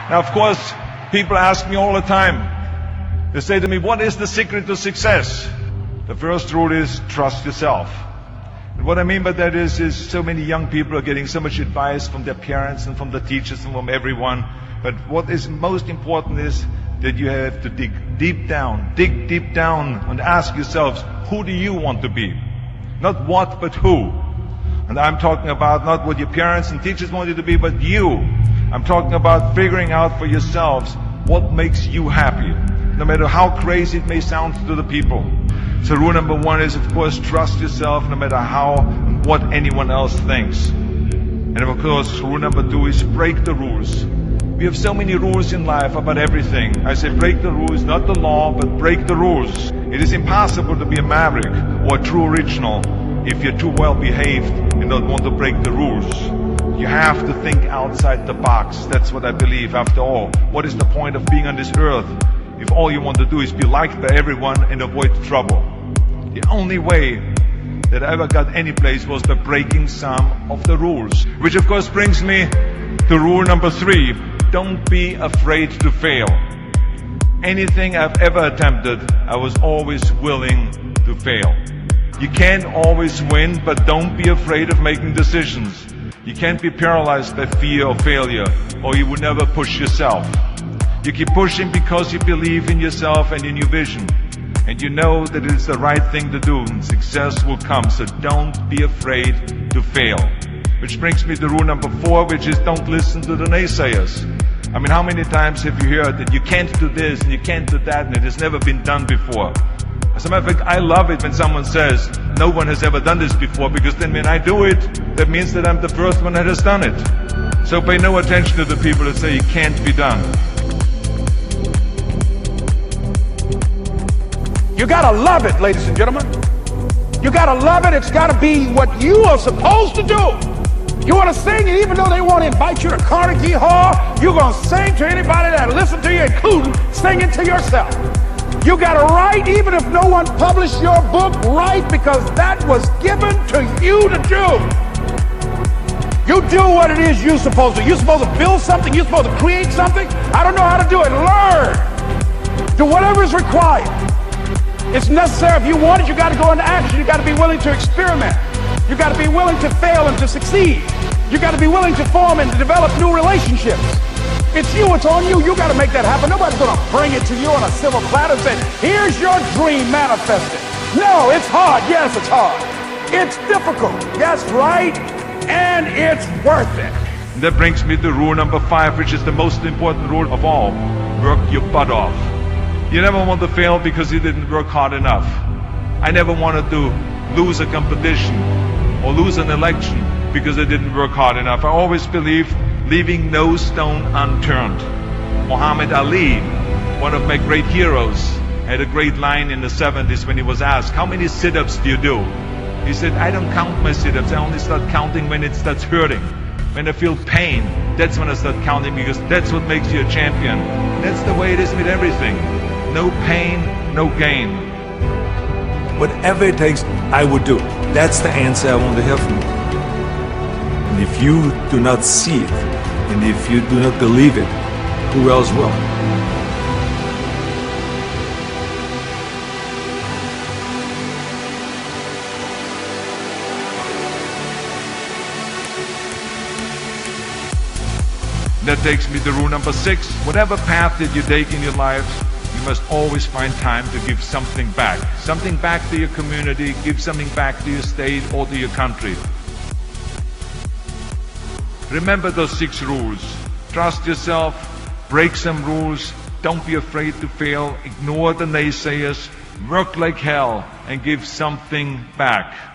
Now, of course, people ask me all the time. They say to me, what is the secret to success? The first rule is trust yourself. And what I mean by that is so many young people are getting so much advice from their parents and from the teachers and from everyone. But what is most important is that you have to dig deep down and ask yourselves, who do you want to be? Not what, but who. And I'm talking about not what your parents and teachers want you to be, but you. I'm talking about figuring out for yourselves what makes you happy, no matter how crazy it may sound to the people. So rule number one is, of course, trust yourself no matter how and what anyone else thinks. And of course, rule number two is break the rules. We have so many rules in life about everything. I say break the rules, not the law, but break the rules. It is impossible to be a maverick or a true original if you're too well behaved and don't want to break the rules. You have to think outside the box. That's what I believe after all. What is the point of being on this earth if all you want to do is be liked by everyone and avoid trouble? The only way that I ever got any place was by breaking some of the rules. Which of course brings me to rule number three. Don't be afraid to fail. Anything I've ever attempted, I was always willing to fail. You can't always win, but don't be afraid of making decisions. You can't be paralyzed by fear or failure, or you would never push yourself. You keep pushing because you believe in yourself and in your vision. And you know that it is the right thing to do, and success will come. So don't be afraid to fail. Which brings me to rule number four, which is don't listen to the naysayers. I mean, how many times have you heard that you can't do this and you can't do that and it has never been done before? As a matter of fact, I love it when someone says, no one has ever done this before, because then when I do it, that means that I'm the first one that has done it. So pay no attention to the people that say it can't be done. You gotta love it, ladies and gentlemen. You gotta love it. It's gotta be what you are supposed to do. You want to sing, and even though they want to invite you to Carnegie Hall, you're going to sing to anybody that listens to you, including singing to yourself. You got to write, even if no one published your book, write, because that was given to you to do. You do what it is you're supposed to. You're supposed to build something. You're supposed to create something. I don't know how to do it. Learn. Do whatever is required. It's necessary. If you want it, you got to go into action. You got to be willing to experiment. You got to be willing to fail and to succeed. You got to be willing to form and to develop new relationships. It's you, it's on you. You got to make that happen. Nobody's going to bring it to you on a silver platter and say, here's your dream manifested. No, it's hard. Yes, it's hard. It's difficult. Yes, right. And it's worth it. And that brings me to rule number five, which is the most important rule of all. Work your butt off. You never want to fail because you didn't work hard enough. I never wanted to lose a competition or lose an election because I didn't work hard enough. I always believed leaving no stone unturned. Muhammad Ali, one of my great heroes, had a great line in the 70s when he was asked, how many sit-ups do you do? He said, I don't count my sit-ups. I only start counting when it starts hurting. When I feel pain, that's when I start counting, because that's what makes you a champion. That's the way it is with everything. No pain, no gain. Whatever it takes, I would do. That's the answer I want to hear from you. And if you do not see it, and if you do not believe it, who else will? That takes me to rule number 6. Whatever path that you take in your lives, you must always find time to give something back. Something back to your community, give something back to your state or to your country. Remember those 6 rules. Trust yourself, break some rules, don't be afraid to fail, ignore the naysayers, work like hell, and give something back.